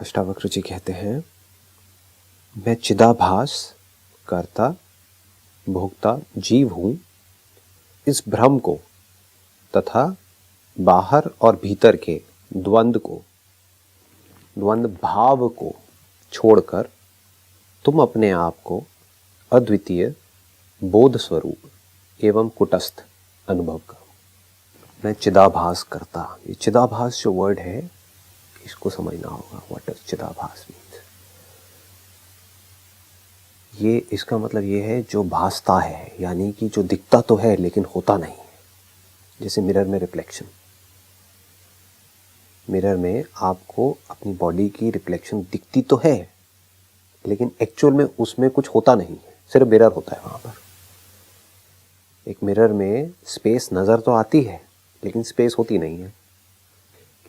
अष्टावक्र जी कहते हैं, मैं चिदाभास कर्ता भोक्ता जीव हूं। इस भ्रम को तथा बाहर और भीतर के द्वंद्व भाव को छोड़कर तुम अपने आप को अद्वितीय बोध स्वरूप एवं कुटस्थ अनुभव करो। मैं चिदाभास करता, ये चिदाभास जो वर्ड है इसको समझना होगा। व्हाट इज चिदाभास मीन्स? ये इसका मतलब ये है जो भासता है, यानी कि जो दिखता तो है लेकिन होता नहीं है। जैसे मिरर में रिफ्लेक्शन, मिरर में आपको अपनी बॉडी की रिफ्लेक्शन दिखती तो है लेकिन एक्चुअल में उसमें कुछ होता नहीं है, सिर्फ मिरर होता है वहां पर। एक मिरर में स्पेस नजर तो आती है लेकिन स्पेस होती नहीं है।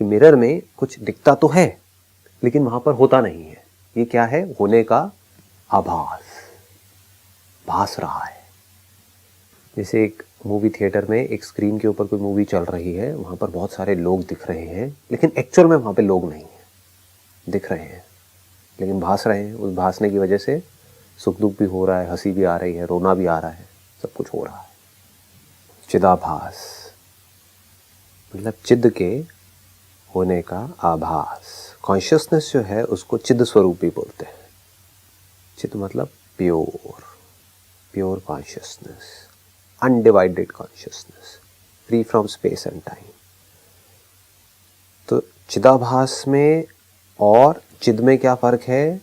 कि मिरर में कुछ दिखता तो है लेकिन वहां पर होता नहीं है। ये क्या है? होने का आभास, भास रहा है। जैसे एक मूवी थिएटर में एक स्क्रीन के ऊपर कोई मूवी चल रही है, वहां पर बहुत सारे लोग दिख रहे हैं लेकिन एक्चुअल में वहां पे लोग नहीं है, दिख रहे हैं लेकिन भास रहे हैं। उस भासने की वजह से सुख दुख भी हो रहा है, हंसी भी आ रही है, रोना भी आ रहा है, सब कुछ हो रहा है। चिदाभास मतलब चिद के होने का आभास। कॉन्शियसनेस जो है उसको चिद स्वरूप भी बोलते हैं। चिद मतलब pure consciousness, undivided consciousness, free from space and time. तो चिदाभास में और चिद में क्या फर्क है?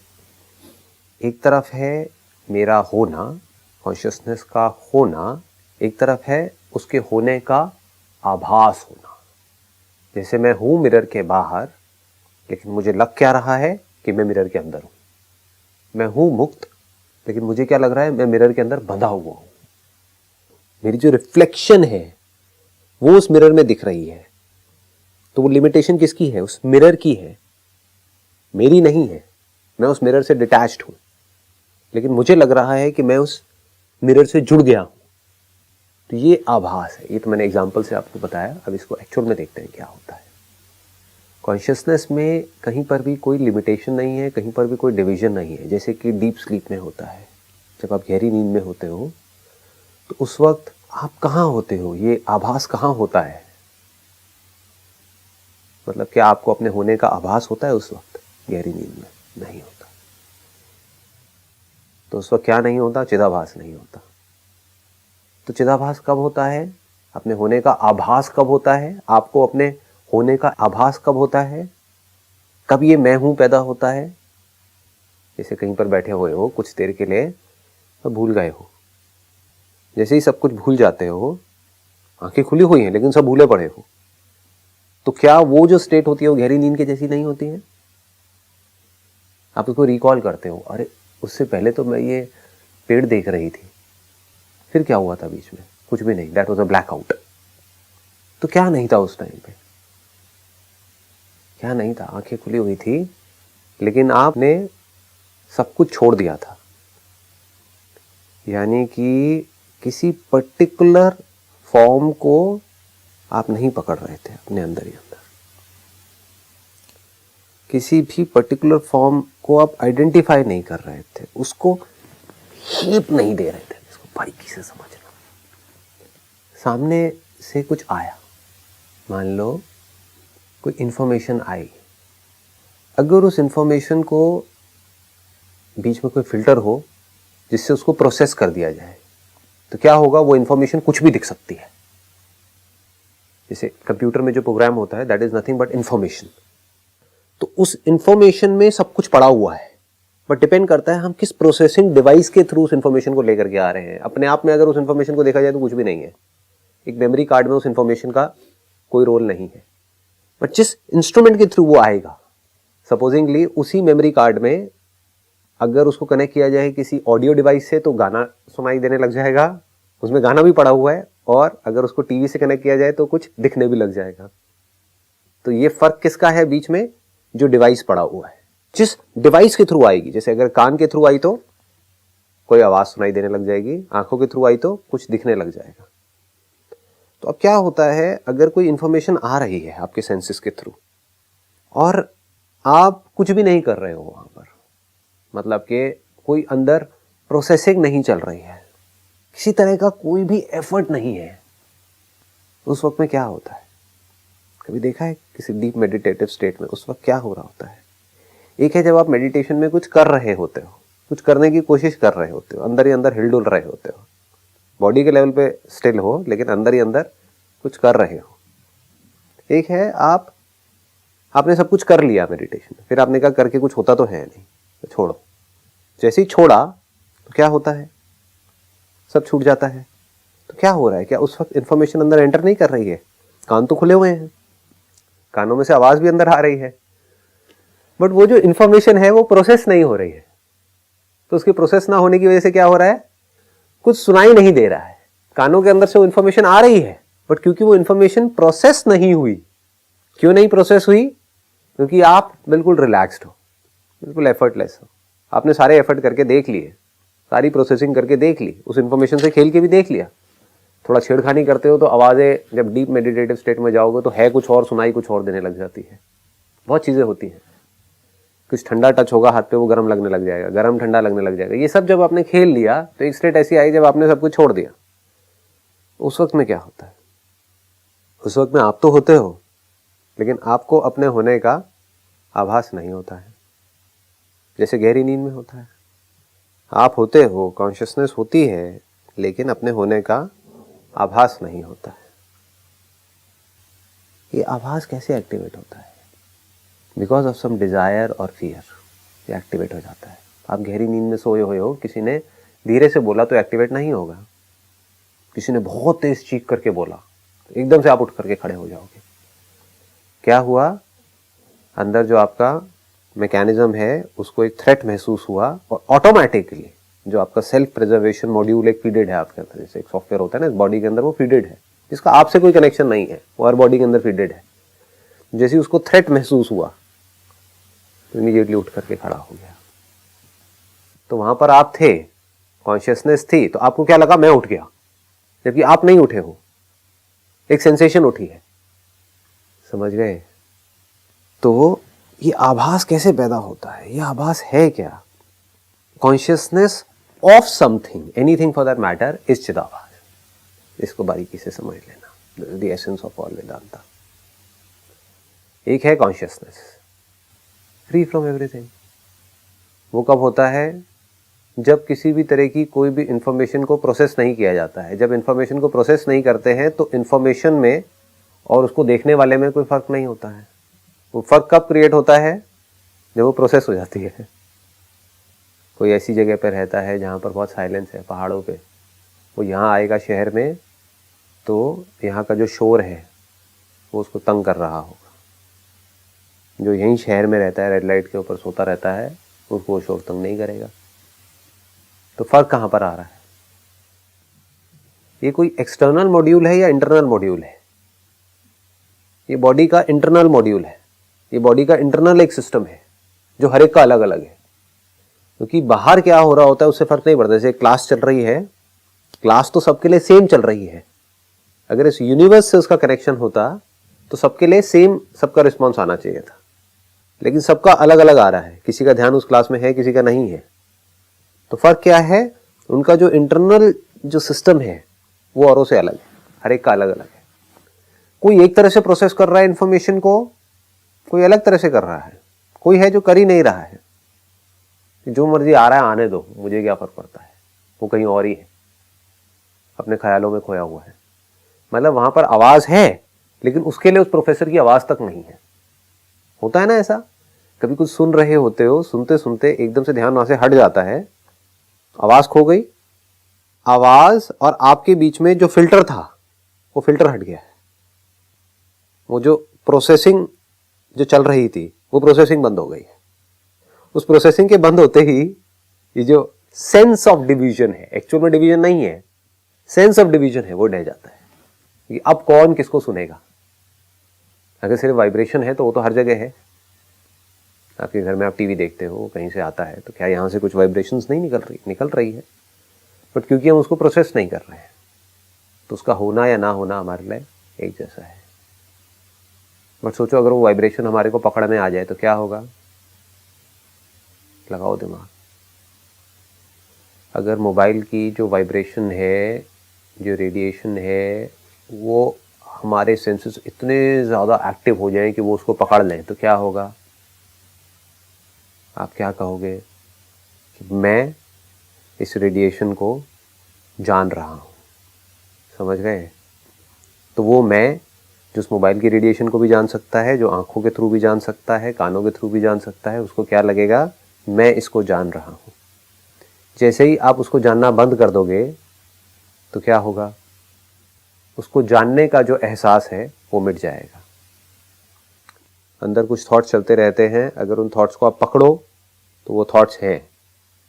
एक तरफ है मेरा होना, कॉन्शियसनेस का होना, एक तरफ है उसके होने का आभास होना। जैसे मैं हूं मिरर के बाहर लेकिन मुझे लग क्या रहा है कि मैं मिरर के अंदर हूं। मैं हूं मुक्त लेकिन मुझे क्या लग रहा है? मैं मिरर के अंदर बंधा हुआ हूं। मेरी जो रिफ्लेक्शन है वो उस मिरर में दिख रही है। तो वो लिमिटेशन किसकी है? उस मिरर की है, मेरी नहीं है। मैं उस मिरर से डिटैच्ड हूं लेकिन मुझे लग रहा है कि मैं उस मिरर से जुड़ गया हूं। तो ये आभास है। ये तो मैंने एग्जांपल से आपको बताया। अब इसको एक्चुअल में देखते हैं क्या होता है। कॉन्शियसनेस में कहीं पर भी कोई लिमिटेशन नहीं है, कहीं पर भी कोई डिवीजन नहीं है। जैसे कि डीप स्लीप में होता है, जब आप गहरी नींद में होते हो तो उस वक्त आप कहाँ होते हो, ये आभास कहाँ होता है? मतलब क्या आपको अपने होने का आभास होता है उस वक्त? गहरी नींद में नहीं होता। तो उस वक्त क्या नहीं होता? चिदाभास नहीं होता। तो चिदाभास कब होता है? अपने होने का आभास कब होता है? आपको अपने होने का आभास कब होता है? कब ये मैं हूं पैदा होता है? जैसे कहीं पर बैठे हुए हो, कुछ देर के लिए तो भूल गए हो। जैसे ही सब कुछ भूल जाते हो, आंखें खुली हुई हैं लेकिन सब भूले पड़े हो, तो क्या वो जो स्टेट होती है वो गहरी नींद के जैसी नहीं होती है? आप उसको रिकॉल करते हो, अरे उससे पहले तो मैं ये पेड़ देख रही थी, फिर क्या हुआ था बीच में? कुछ भी नहीं, दैट वाज अ ब्लैकआउट। तो क्या नहीं था उस टाइम पे? क्या नहीं था? आंखें खुली हुई थी लेकिन आपने सब कुछ छोड़ दिया था। यानी कि किसी पर्टिकुलर फॉर्म को आप नहीं पकड़ रहे थे अपने अंदर ही अंदर। किसी भी पर्टिकुलर फॉर्म को आप आइडेंटिफाई नहीं कर रहे थे, उसको हीप नहीं दे रहे थे। इसको बारीकी से समझना। सामने से कुछ आया, मान लो कोई इंफॉर्मेशन आई, अगर उस इंफॉर्मेशन को बीच में कोई फिल्टर हो जिससे उसको प्रोसेस कर दिया जाए तो क्या होगा? वो इंफॉर्मेशन कुछ भी दिख सकती है। जैसे कंप्यूटर में जो प्रोग्राम होता है that is nothing but information. तो उस इंफॉर्मेशन में सब कुछ पड़ा हुआ है, बट डिपेंड करता है हम किस प्रोसेसिंग डिवाइस के थ्रू उस इंफॉर्मेशन को लेकर के आ रहे हैं। अपने आप में अगर उस इंफॉर्मेशन को देखा जाए तो कुछ भी नहीं है। एक मेमोरी कार्ड में उस इंफॉर्मेशन का कोई रोल नहीं है, बट जिस इंस्ट्रूमेंट के थ्रू वो आएगा, सपोजिंगली उसी मेमोरी कार्ड में अगर उसको कनेक्ट किया जाए किसी ऑडियो डिवाइस से तो गाना सुनाई देने लग जाएगा, उसमें गाना भी पड़ा हुआ है। और अगर उसको टीवी से कनेक्ट किया जाए तो कुछ दिखने भी लग जाएगा। तो ये फर्क किसका है बीच में? जो डिवाइस पड़ा हुआ है, जिस डिवाइस के थ्रू आएगी। जैसे अगर कान के थ्रू आई तो कोई आवाज सुनाई देने लग जाएगी, आंखों के थ्रू आई तो कुछ दिखने लग जाएगा। तो अब क्या होता है, अगर कोई इंफॉर्मेशन आ रही है आपके सेंसेस के थ्रू और आप कुछ भी नहीं कर रहे हो वहां पर, मतलब कि कोई अंदर प्रोसेसिंग नहीं चल रही है, किसी तरह का कोई भी एफर्ट नहीं है, उस वक्त में क्या होता है? कभी देखा है किसी डीप मेडिटेटिव स्टेट में उस वक्त क्या हो रहा होता है? एक है जब आप मेडिटेशन में कुछ कर रहे होते हो, कुछ करने की कोशिश कर रहे होते हो, अंदर ही अंदर हिलडुल रहे होते हो, बॉडी के लेवल पे स्टिल हो लेकिन अंदर ही अंदर कुछ कर रहे हो। एक है आपने सब कुछ कर लिया मेडिटेशन, फिर आपने कहा करके कुछ होता तो है नहीं, तो छोड़ो। जैसे ही छोड़ा तो क्या होता है? सब छूट जाता है। तो क्या हो रहा है? क्या उस वक्त इंफॉर्मेशन अंदर एंटर नहीं कर रही है? कान तो खुले हुए हैं, कानों में से आवाज भी अंदर आ रही है, बट वो जो इंफॉर्मेशन है वो प्रोसेस नहीं हो रही है। तो उसकी प्रोसेस ना होने की वजह से क्या हो रहा है? कुछ सुनाई नहीं दे रहा है। कानों के अंदर से वो इंफॉर्मेशन आ रही है, बट क्योंकि वो इंफॉर्मेशन प्रोसेस नहीं हुई। क्यों नहीं प्रोसेस हुई? क्योंकि आप बिल्कुल रिलैक्स्ड हो, बिल्कुल एफर्टलेस हो। आपने सारे एफर्ट करके देख लिए, सारी प्रोसेसिंग करके देख ली, उस इंफॉर्मेशन से खेल के भी देख लिया। थोड़ा छेड़खानी करते हो तो आवाज़ें जब डीप मेडिटेटिव स्टेट में जाओगे तो है कुछ और, सुनाई कुछ और देने लग जाती है। बहुत चीज़ें होती हैं। कुछ ठंडा टच होगा हाथ पे, वो गर्म लगने लग जाएगा, गर्म ठंडा लगने लग जाएगा। ये सब जब आपने खेल लिया तो एक स्टेट ऐसी आई जब आपने सब कुछ छोड़ दिया। उस वक्त में क्या होता है? उस वक्त में आप तो होते हो, लेकिन आपको अपने होने का आभास नहीं होता है, जैसे गहरी नींद में होता है। आप होते हो, कॉन्शियसनेस होती है, लेकिन अपने होने का आभास नहीं होता है। ये आभास कैसे एक्टिवेट होता है? बिकॉज ऑफ सम डिजायर और फियर ये एक्टिवेट हो जाता है। आप गहरी नींद में सोए हुए हो, किसी ने धीरे से बोला तो एक्टिवेट नहीं होगा, किसी ने बहुत तेज चीख करके बोला तो एकदम से आप उठ करके खड़े हो जाओगे। क्या हुआ? अंदर जो आपका मैकेनिज्म है उसको एक थ्रेट महसूस हुआ और ऑटोमेटिकली जो आपका सेल्फ प्रिजर्वेशन मॉड्यूल एक फीडेड है आपके अंदर, जैसे एक सॉफ्टवेयर होता है ना इस बॉडी के अंदर, वो फीडेड है, जिसका आपसे कोई कनेक्शन नहीं है, वो हर बॉडी के अंदर फीडेड है। जैसे उसको थ्रेट महसूस हुआ तो इमीडिएटली उठ करके खड़ा हो गया। तो वहां पर आप थे, कॉन्शियसनेस थी, तो आपको क्या लगा? मैं उठ गया, जबकि आप नहीं उठे हो, एक सेंसेशन उठी है। समझ गए? तो ये आभास कैसे पैदा होता है? ये आभास है क्या? Consciousness of something, anything for that matter, is चिदाभास। इसको बारीकी से समझ लेना, the essence of all Vedanta. एक है कॉन्शियसनेस फ्री फ्रॉम एवरीथिंग। वो कब होता है? जब किसी भी तरह की कोई भी इंफॉर्मेशन को प्रोसेस नहीं किया जाता है। जब इंफॉर्मेशन को प्रोसेस नहीं करते हैं तो इंफॉर्मेशन में और उसको देखने वाले में कोई फर्क नहीं होता है। वो फर्क कब क्रिएट होता है? जब वो प्रोसेस हो जाती है। कोई ऐसी जगह पर रहता है जहाँ पर बहुत साइलेंस है, पहाड़ों पे, वो यहाँ आएगा शहर में तो यहाँ का जो शोर है वो उसको तंग कर रहा होगा। जो यहीं शहर में रहता है, रेड लाइट के ऊपर सोता रहता है, उसको वो शोर तंग नहीं करेगा। तो फर्क कहाँ पर आ रहा है? ये कोई एक्सटर्नल मॉड्यूल है या इंटरनल मॉड्यूल है? ये बॉडी का इंटरनल मॉड्यूल है, ये बॉडी का इंटरनल एक सिस्टम है जो हर एक का अलग अलग है। क्योंकि बाहर क्या हो रहा होता है उससे फर्क नहीं पड़ता। जैसे क्लास चल रही है, क्लास तो सबके लिए सेम चल रही है। अगर इस यूनिवर्स से उसका कनेक्शन होता तो सबके लिए सेम, सबका रिस्पॉन्स आना चाहिए था, लेकिन सबका अलग अलग आ रहा है। किसी का ध्यान उस क्लास में है, किसी का नहीं है। तो फर्क क्या है? उनका जो इंटरनल जो सिस्टम है वो औरों से अलग है, हर एक का अलग अलग है। कोई एक तरह से प्रोसेस कर रहा है इंफॉर्मेशन को, कोई अलग तरह से कर रहा है, कोई है जो कर ही नहीं रहा है। जो मर्जी आ रहा है आने दो, मुझे क्या फर्क पड़ता है, वो कहीं और ही है, अपने ख्यालों में खोया हुआ है। मतलब वहां पर आवाज है लेकिन उसके लिए उस प्रोफेसर की आवाज तक नहीं है। होता है ना ऐसा? कभी कुछ सुन रहे होते हो, सुनते सुनते एकदम से ध्यान वहां से हट जाता है, आवाज खो गई, आवाज और आपके बीच में जो फिल्टर था वो फिल्टर हट गया है। वो जो प्रोसेसिंग जो चल रही थी वो प्रोसेसिंग बंद हो गई है। उस प्रोसेसिंग के बंद होते ही ये जो सेंस ऑफ डिवीजन है, एक्चुअल में डिवीजन नहीं है, सेंस ऑफ डिवीजन है, वो ढह जाता है कि अब कौन किसको सुनेगा। अगर सिर्फ वाइब्रेशन है तो वो तो हर जगह है। आपके घर में आप टीवी देखते हो, कहीं से आता है, तो क्या यहाँ से कुछ वाइब्रेशंस नहीं निकल रही है, बट क्योंकि हम उसको प्रोसेस नहीं कर रहे हैं तो उसका होना या ना होना हमारे लिए एक जैसा है। बट सोचो अगर वो वाइब्रेशन हमारे को पकड़ में आ जाए तो क्या होगा? लगाओ दिमाग। अगर मोबाइल की जो वाइब्रेशन है, जो रेडिएशन है, वो हमारे सेंसेस इतने ज़्यादा एक्टिव हो जाएं कि वो उसको पकड़ लें, तो क्या होगा? आप क्या कहोगे कि मैं इस रेडिएशन को जान रहा हूँ। समझ गए? तो वो मैं जो उस मोबाइल की रेडिएशन को भी जान सकता है, जो आंखों के थ्रू भी जान सकता है, कानों के थ्रू भी जान सकता है, उसको क्या लगेगा? मैं इसको जान रहा हूँ। जैसे ही आप उसको जानना बंद कर दोगे तो क्या होगा? उसको जानने का जो एहसास है वो मिट जाएगा। अंदर कुछ थॉट्स चलते रहते हैं, अगर उन थॉट्स को आप पकड़ो तो वो थॉट्स हैं,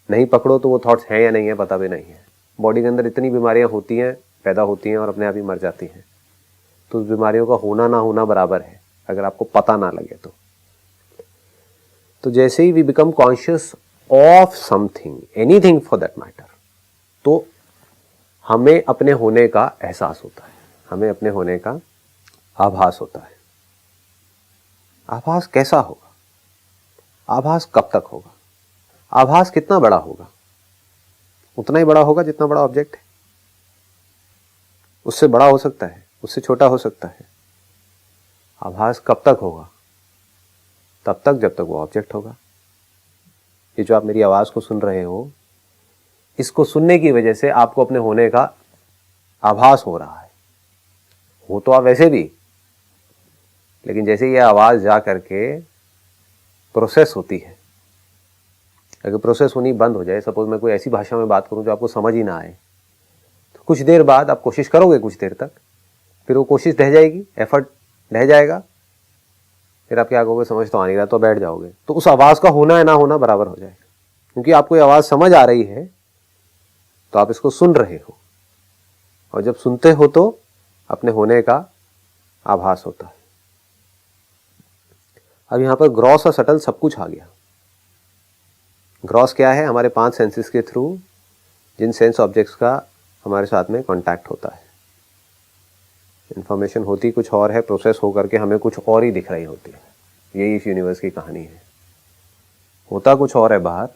नहीं पकड़ो तो वो थॉट्स हैं या नहीं है पता भी नहीं है। बॉडी के अंदर इतनी बीमारियां होती हैं, पैदा होती हैं और अपने आप ही मर जाती हैं। तो उस बीमारियों का होना ना होना बराबर है, अगर आपको पता ना लगे तो जैसे ही we become conscious of something, anything for that matter, तो हमें अपने होने का एहसास होता है, हमें अपने होने का आभास होता है। आभास कैसा होगा? आभास कब तक होगा? आभास कितना बड़ा होगा? उतना ही बड़ा होगा जितना बड़ा ऑब्जेक्ट है। उससे बड़ा हो सकता है, उससे छोटा हो सकता है। आभास कब तक होगा? तब तक जब तक वो ऑब्जेक्ट होगा। ये जो आप मेरी आवाज को सुन रहे हो, इसको सुनने की वजह से आपको अपने होने का आभास हो रहा है। हो तो आप वैसे भी, लेकिन जैसे ये आवाज जा करके प्रोसेस होती है, अगर प्रोसेस होनी बंद हो जाए, सपोज मैं कोई ऐसी भाषा में बात करूं जो आपको समझ ही ना आए, तो कुछ देर बाद आप कोशिश करोगे, कुछ देर तक, फिर वो कोशिश ढह जाएगी, एफर्ट ढह जाएगा, फिर आप क्या कहोगे? समझ तो आ नहीं रहा, तो बैठ जाओगे। तो उस आवाज का होना या ना होना बराबर हो जाएगा, क्योंकि आपको ये आवाज समझ आ रही है तो आप इसको सुन रहे हो, और जब सुनते हो तो अपने होने का आभास होता है। अब यहां पर ग्रॉस और सटल सब कुछ आ गया। ग्रॉस क्या है? हमारे 5 सेंसेस के थ्रू जिन सेंस ऑब्जेक्ट्स का हमारे साथ में कांटेक्ट होता है। इंफॉर्मेशन होती कुछ और है, प्रोसेस होकर के हमें कुछ और ही दिख रही होती है। यही इस यूनिवर्स की कहानी है। होता कुछ और है बाहर,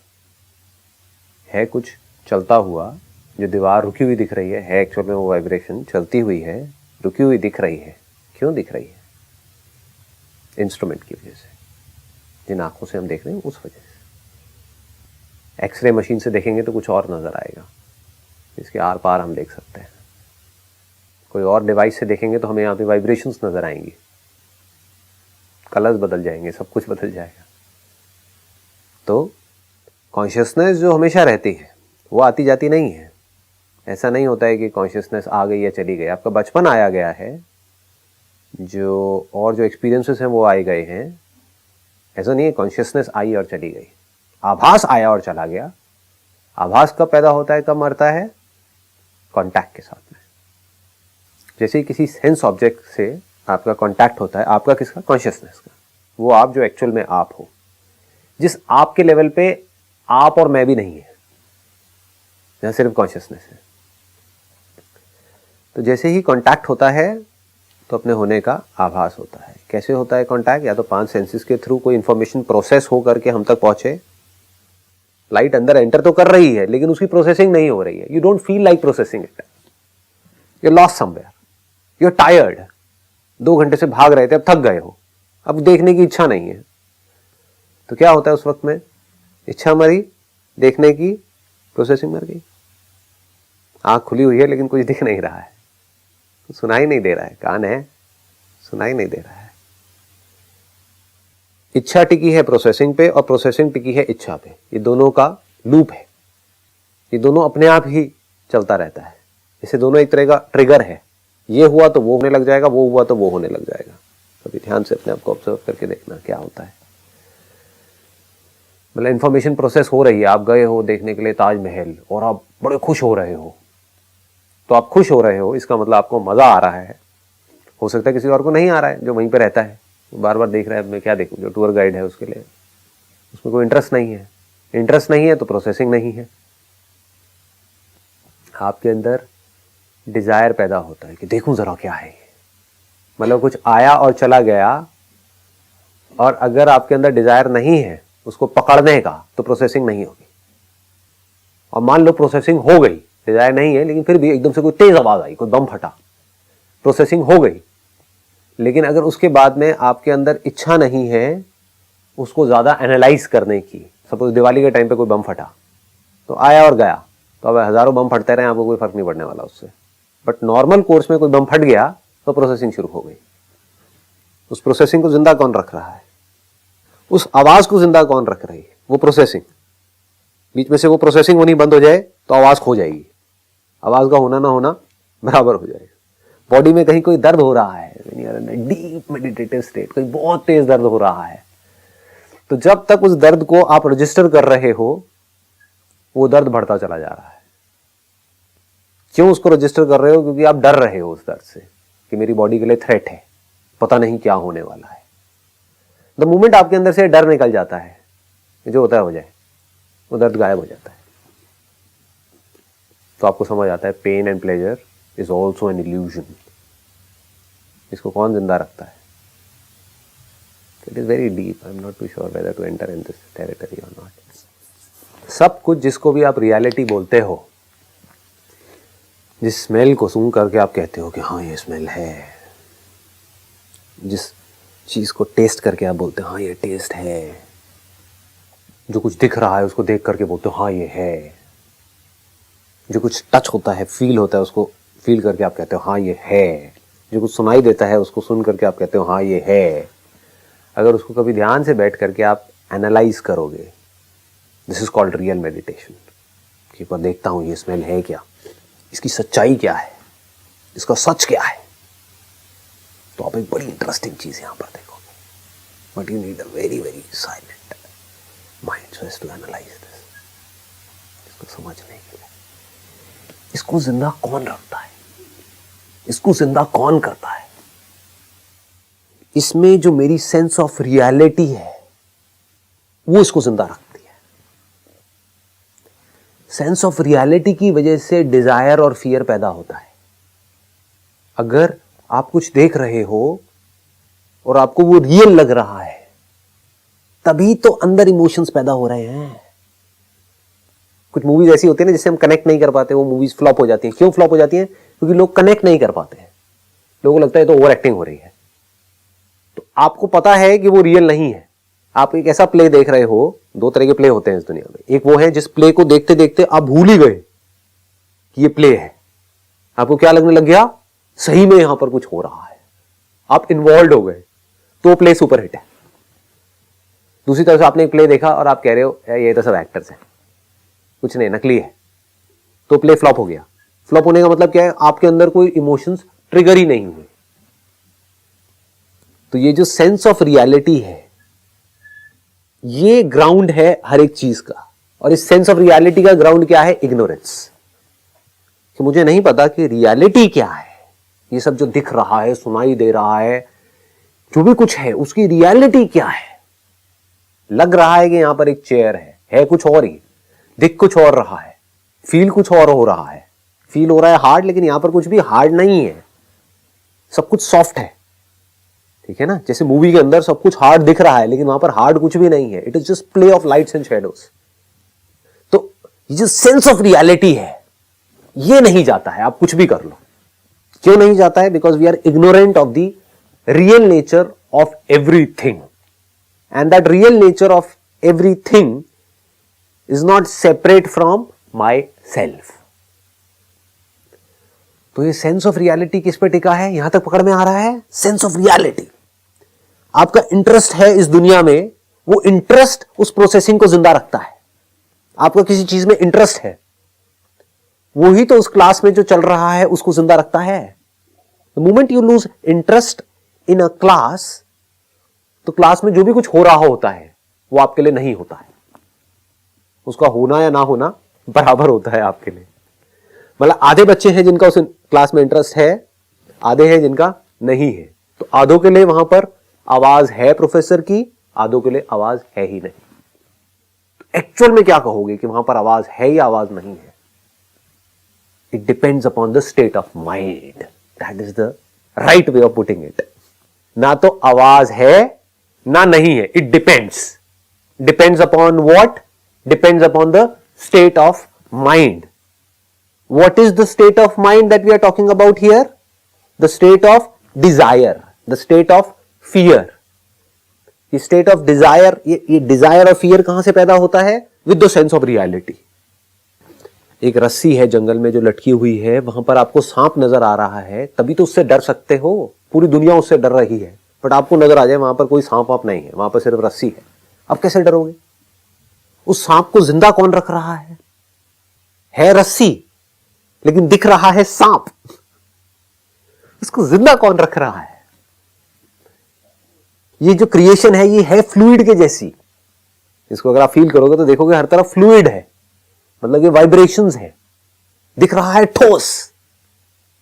है कुछ चलता हुआ, जो दीवार रुकी हुई दिख रही है एक्चुअल में वो वाइब्रेशन चलती हुई है, रुकी हुई दिख रही है। क्यों दिख रही है? इंस्ट्रूमेंट की वजह से, जिन आंखों से हम देख रहे हैं उस वजह से। एक्सरे मशीन से देखेंगे तो कुछ और नजर आएगा, इसके आर पार हम देख सकते हैं। कोई और डिवाइस से देखेंगे तो हमें यहाँ पे वाइब्रेशंस नजर आएंगी, कलर्स बदल जाएंगे, सब कुछ बदल जाएगा। तो कॉन्शियसनेस जो हमेशा रहती है वो आती जाती नहीं है। ऐसा नहीं होता है कि कॉन्शियसनेस आ गई या चली गई। आपका बचपन आया गया है, जो एक्सपीरियंसेस हैं वो आए गए हैं। ऐसा नहीं है कॉन्शियसनेस आई और चली गई। आभास आया और चला गया। आभास कब पैदा होता है, कब मरता है? कांटेक्ट के साथ में। जैसे ही किसी सेंस ऑब्जेक्ट से आपका कांटेक्ट होता है, आपका किसका? कॉन्शियसनेस का। वो आप जो एक्चुअल में आप हो, जिस आप के लेवल पे आप और मैं भी नहीं है, यहां सिर्फ कॉन्शियसनेस है। तो जैसे ही कांटेक्ट होता है तो अपने होने का आभास होता है। कैसे होता है कांटेक्ट? या तो 5 सेंसेस के थ्रू कोई इंफॉर्मेशन प्रोसेस हो करके हम तक पहुंचे। लाइट अंदर एंटर तो कर रही है लेकिन उसकी प्रोसेसिंग नहीं हो रही है। You don't feel like processing it, you lost somewhere, you are tired. 2 घंटे से भाग रहे थे, अब थक गए हो, अब देखने की इच्छा नहीं है। तो क्या होता है उस वक्त में? इच्छा मरी, देखने की प्रोसेसिंग मर गई। आंख खुली हुई है लेकिन कुछ दिख नहीं रहा है, सुनाई नहीं दे रहा है। कान है, सुनाई नहीं दे रहा है। इच्छा टिकी है प्रोसेसिंग पे और प्रोसेसिंग टिकी है इच्छा पे। ये दोनों का लूप है, ये दोनों अपने आप ही चलता रहता है। इसे दोनों एक तरह का ट्रिगर है। ये हुआ तो वो होने लग जाएगा, वो हुआ तो वो होने लग जाएगा। कभी ध्यान से अपने आप को ऑब्जर्व करके देखना क्या होता है। मतलब इंफॉर्मेशन प्रोसेस हो रही है, आप गए हो देखने के लिए ताजमहल और आप बड़े खुश हो रहे हो। तो आप खुश हो रहे हो, इसका मतलब आपको मजा आ रहा है। हो सकता है किसी और को नहीं आ रहा है, जो वहीं पे रहता है, बार बार देख रहा है। मैं क्या देखूं? जो टूर गाइड है उसके लिए उसमें कोई इंटरेस्ट नहीं है। इंटरेस्ट नहीं है तो प्रोसेसिंग नहीं है। आपके अंदर डिजायर पैदा होता है कि देखूं जरा क्या है। मतलब कुछ आया और चला गया, और अगर आपके अंदर डिजायर नहीं है उसको पकड़ने का, तो प्रोसेसिंग नहीं होगी। और मान लो प्रोसेसिंग हो गई, डिजायर नहीं है लेकिन फिर भी एकदम से कोई तेज आवाज आई, कोई बम फटा, प्रोसेसिंग हो गई, लेकिन अगर उसके बाद में आपके अंदर इच्छा नहीं है उसको ज्यादा एनालाइज करने की, सपोज दिवाली के टाइम पे कोई बम फटा तो आया और गया, तो अब हजारों बम फटते रहे, आपको कोई फर्क नहीं पड़ने वाला उससे। बट नॉर्मल कोर्स में कोई बम फट गया तो प्रोसेसिंग शुरू हो गई। उस प्रोसेसिंग को जिंदा कौन रख रहा है? उस आवाज को जिंदा कौन रख रही है? वो प्रोसेसिंग। बीच में से वो प्रोसेसिंग होनी बंद हो जाए तो आवाज खो जाएगी, आवाज का होना ना होना बराबर हो जाएगा। बॉडी में कहीं कोई दर्द हो रहा है, डीप मेडिटेटिव स्टेट, कोई बहुत तेज दर्द हो रहा है, तो जब तक उस दर्द को आप रजिस्टर कर रहे हो वो दर्द बढ़ता चला जा रहा है। क्यों उसको रजिस्टर कर रहे हो? क्योंकि आप डर रहे हो उस दर्द से कि मेरी बॉडी के लिए थ्रेट है, पता नहीं क्या होने वाला है। द मोमेंट आपके अंदर से डर निकल जाता है, जो होता है हो जाए, वो दर्द गायब हो जाता है। तो आपको समझ आता है pain and pleasure is also an illusion. इसको कौन जिंदा रखता है? It is very deep, I am not too sure whether to enter in this territory और नॉट। सब कुछ जिसको भी आप रियलिटी बोलते हो, जिस स्मेल को सूंघ करके आप कहते हो कि हाँ ये स्मेल है, जिस चीज को टेस्ट करके आप बोलते हो हाँ ये टेस्ट है, जो कुछ दिख रहा है उसको देख करके बोलते हो हाँ ये है, जो कुछ टच होता है, फील होता है, उसको फील करके आप कहते हो हाँ ये है, जो कुछ सुनाई देता है उसको सुन करके आप कहते हो हाँ ये है। अगर उसको कभी ध्यान से बैठ करके आप एनालाइज करोगे, this is called real meditation, कि मैं देखता हूँ ये स्मेल है क्या, इसकी सच्चाई क्या है, इसका सच क्या है, तो आप एक बड़ी इंटरेस्टिंग चीज यहां पर देखोगे। But you need a very very silent mind so as to analyse this. इसको समझने के लिए, इसको जिंदा कौन रखता है, इसको जिंदा कौन करता है? इसमें जो मेरी सेंस ऑफ रियलिटी है वो इसको जिंदा रखती है। सेंस ऑफ रियलिटी की वजह से डिजायर और फियर पैदा होता है। अगर आप कुछ देख रहे हो और आपको वो रियल लग रहा है, तभी तो अंदर इमोशंस पैदा हो रहे हैं। कुछ मूवीज ऐसी होती है ना जिससे हम कनेक्ट नहीं कर पाते, वो मूवीज फ्लॉप हो जाती हैं। क्यों फ्लॉप हो जाती हैं? क्योंकि लोग कनेक्ट नहीं कर पाते हैं, लोगों को लगता है तो ओवर एक्टिंग हो रही है। तो आपको पता है कि वो रियल नहीं है। आप एक ऐसा प्ले देख रहे हो, दो तरह के प्ले होते हैं इस दुनिया में। एक वो है जिस प्ले को देखते देखते आप भूल ही गए कि ये प्ले है, आपको क्या लगने लग गया, सही में यहां पर कुछ हो रहा है, आप इन्वॉल्व हो गए, तो प्ले सुपर हिट है। दूसरी तरफ से आपने एक प्ले देखा और आप कह रहे हो ये तो सब एक्टर्स हैं, कुछ नहीं, नकली है, तो प्ले फ्लॉप हो गया। फ्लॉप होने का मतलब क्या है? आपके अंदर कोई इमोशंस ट्रिगर ही नहीं हुए। तो ये जो सेंस ऑफ रियलिटी है, ये ग्राउंड है हर एक चीज का। और इस सेंस ऑफ रियलिटी का ग्राउंड क्या है? इग्नोरेंस, कि मुझे नहीं पता कि रियलिटी क्या है। ये सब जो दिख रहा है, सुनाई दे रहा है, जो भी कुछ है, उसकी रियलिटी क्या है? लग रहा है कि यहां पर एक चेयर है कुछ और ही, दिख कुछ और रहा है, फील कुछ और हो रहा है, फील हो रहा है हार्ड, लेकिन यहां पर कुछ भी हार्ड नहीं है, सब कुछ सॉफ्ट है। ठीक है ना? जैसे मूवी के अंदर सब कुछ हार्ड दिख रहा है लेकिन वहां पर हार्ड कुछ भी नहीं है, it is just play of lights and shadows. तो ये जो सेंस ऑफ रियलिटी है ये नहीं जाता है, आप कुछ भी कर लो। क्यों नहीं जाता है? Because we are ignorant of the real nature of everything, and that real nature of everything is not separate from my self. तो ये सेंस ऑफ रियलिटी किस पे टिका है? यहां तक पकड़ में आ रहा है? सेंस ऑफ रियलिटी, आपका इंटरेस्ट है इस दुनिया में, वो इंटरेस्ट उस प्रोसेसिंग को जिंदा रखता है। आपका किसी चीज में इंटरेस्ट है, वो ही तो उस क्लास में जो चल रहा है उसको जिंदा रखता है। The moment you lose interest in a class, तो क्लास में जो भी कुछ हो रहा होता है वो आपके लिए नहीं होता है, उसका होना या ना होना बराबर होता है आपके लिए। मतलब आधे बच्चे हैं जिनका उस क्लास में इंटरेस्ट है, आधे हैं जिनका नहीं है। तो आधों के लिए वहां पर आवाज है प्रोफेसर की, आधों के लिए आवाज है ही नहीं। तो एक्चुअल में क्या कहोगे कि वहां पर आवाज है या आवाज नहीं है? It depends upon the state of mind, that is the right way of putting it. ना तो आवाज है ना नहीं है, it depends. Depends upon what? Depends upon the state of mind. What is the state of mind that we are talking about here? The state of desire, the state of fear. ये state of desire, ये desire और fear कहां से पैदा होता है? With the sense of reality. एक रस्सी है जंगल में जो लटकी हुई है, वहां पर आपको सांप नजर आ रहा है, तभी तो उससे डर सकते हो. पूरी दुनिया उससे डर रही है, बट आपको नजर आ जाए वहां पर कोई सांप आप नहीं है, वहां पर सिर्फ रस्सी है. अब कैसे डरोगे? उस सांप को जिंदा कौन रख रहा है रस्सी, लेकिन दिख रहा है सांप. इसको जिंदा कौन रख रहा है? ये जो क्रिएशन है ये है फ्लूइड के जैसी. इसको अगर आप फील करोगे तो देखोगे हर तरफ फ्लूइड है, मतलब ये वाइब्रेशंस है. दिख रहा है ठोस.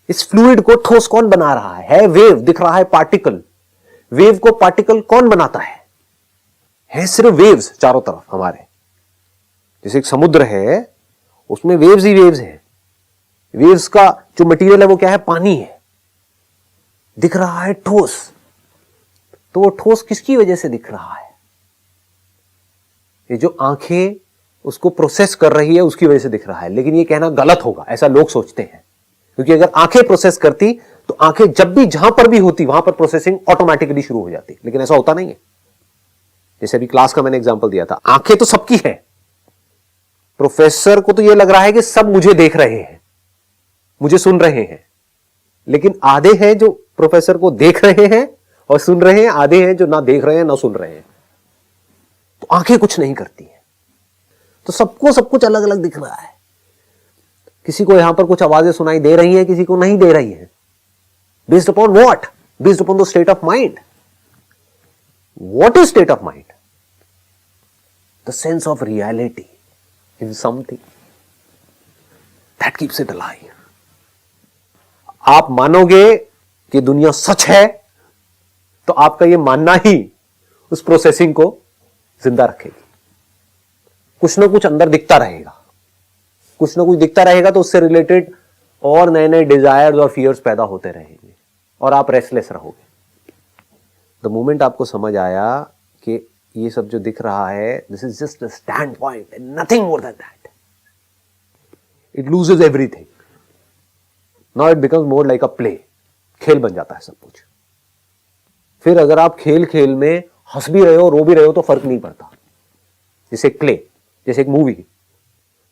इस फ्लूइड को ठोस कौन बना रहा है वेव. दिख रहा है पार्टिकल. वेव को पार्टिकल कौन बनाता है सिर्फ वेव्स चारों तरफ हमारे. जैसे एक समुद्र है, उसमें वेव्स ही वेव्स हैं. वेव्स का जो मटेरियल है वो क्या है? पानी है. दिख रहा है ठोस. तो वो ठोस किसकी वजह से दिख रहा है? ये जो आंखें उसको प्रोसेस कर रही है उसकी वजह से दिख रहा है. लेकिन ये कहना गलत होगा, ऐसा लोग सोचते हैं. क्योंकि अगर आंखें प्रोसेस करती तो आंखें जब भी जहां पर भी होती वहां पर प्रोसेसिंग ऑटोमेटिकली शुरू हो जाती. लेकिन ऐसा होता नहीं है. जैसे अभी क्लास का मैंने एग्जांपल दिया था, आंखें तो सबकी है. प्रोफेसर को तो यह लग रहा है कि सब मुझे देख रहे हैं, मुझे सुन रहे हैं. लेकिन आधे हैं जो प्रोफेसर को देख रहे हैं और सुन रहे हैं, आधे हैं जो ना देख रहे हैं ना सुन रहे हैं. तो आंखें कुछ नहीं करती हैं. तो सबको सब कुछ अलग अलग दिख रहा है. किसी को यहां पर कुछ आवाजें सुनाई दे रही हैं, किसी को नहीं दे रही हैं. Based upon what? Based upon the state of mind. What is state of mind? The sense of reality in something that keeps it alive. आप मानोगे कि दुनिया सच है तो आपका यह मानना ही उस प्रोसेसिंग को जिंदा रखेगी. कुछ ना कुछ अंदर दिखता रहेगा, कुछ ना कुछ दिखता रहेगा, तो उससे रिलेटेड और नए नए डिजायर्स और फियर्स पैदा होते रहेंगे और आप रेस्टलेस रहोगे. द मोमेंट आपको समझ आया कि ये सब जो दिख रहा है this is just a stand point, nothing more than that, it loses everything. Now it becomes more like a play. खेल बन जाता है सब कुछ. फिर अगर आप खेल खेल में हंस भी रहे हो रो भी रहे हो तो फर्क नहीं पड़ता. जैसे क्ले, जैसे एक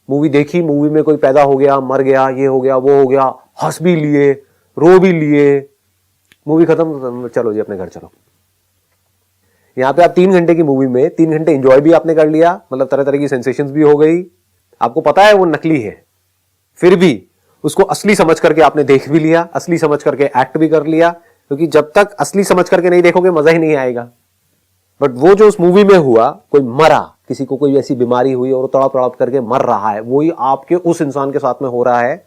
मूवी देखी, मूवी में कोई पैदा हो गया, मर गया, ये हो गया, वो हो गया, हंस भी लिए, रो भी लिए, मूवी खत्म, चलो जी अपने घर चलो. यहां पे आप 3 घंटे की मूवी में 3 घंटे एंजॉय भी आपने कर लिया, मतलब तरह तरह की सेंसेशंस भी हो गई. आपको पता है वो नकली है, फिर भी उसको असली समझ करके आपने देख भी लिया, असली समझ करके एक्ट भी कर लिया. क्योंकि जब तक असली समझ करके नहीं देखोगे मजा ही नहीं आएगा. बट वो जो उस मूवी में हुआ, कोई मरा, किसी को कोई ऐसी बीमारी हुई और तड़प तड़प करके मर रहा है, वही आपके उस इंसान के साथ में हो रहा है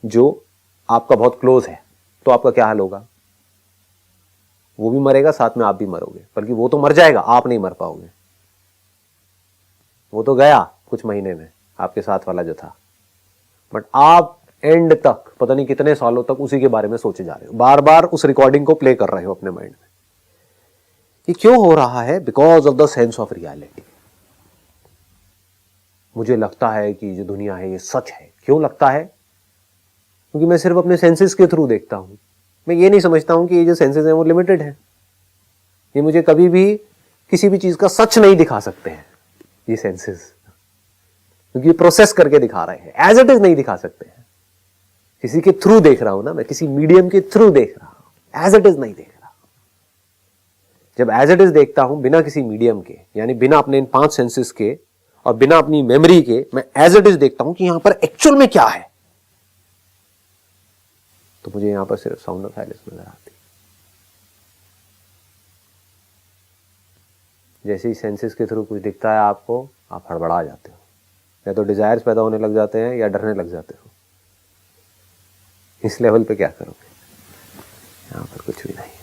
जो आपका बहुत क्लोज है. तो आपका क्या हाल होगा? वो भी मरेगा, साथ में आप भी मरोगे. बल्कि वो तो मर जाएगा, आप नहीं मर पाओगे. वो तो गया कुछ महीने में आपके साथ वाला जो था, बट आप एंड तक पता नहीं कितने सालों तक उसी के बारे में सोचे जा रहे हो, बार बार उस रिकॉर्डिंग को प्ले कर रहे हो अपने माइंड में. ये क्यों हो रहा है? Because of the sense of reality. मुझे लगता है कि जो दुनिया है ये सच है. क्यों लगता है? क्योंकि मैं सिर्फ अपने सेंसेस के थ्रू देखता हूं. मैं ये नहीं समझता हूं कि ये जो सेंसेस हैं वो लिमिटेड है. ये मुझे कभी भी किसी भी चीज का सच नहीं दिखा सकते हैं ये सेंसेस, क्योंकि प्रोसेस करके दिखा रहे हैं. एज इट इज नहीं दिखा सकते हैं. किसी के थ्रू देख रहा हूं ना मैं, किसी मीडियम के थ्रू देख रहा हूं. एज इट इज नहीं देख रहा. जब एज इट इज देखता हूं बिना किसी मीडियम के, यानी बिना अपने इन 5 सेंसेस के और बिना अपनी मेमोरी के, मैं एज इट इज देखता हूं कि यहां पर एक्चुअल में क्या है, तो मुझे यहां पर सिर्फ साउंड ऑफ साइलेंस नजर आती. जैसे ही सेंसेस के थ्रू कुछ दिखता है आपको, आप हड़बड़ा जाते हो, या तो डिजायर्स पैदा होने लग जाते हैं या डरने लग जाते हो. इस लेवल पे क्या करोगे? यहां पर कुछ भी नहीं है.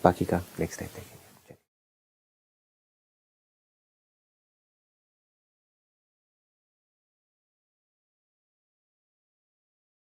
बाकी का नेक्स्ट टाइम देखेंगे.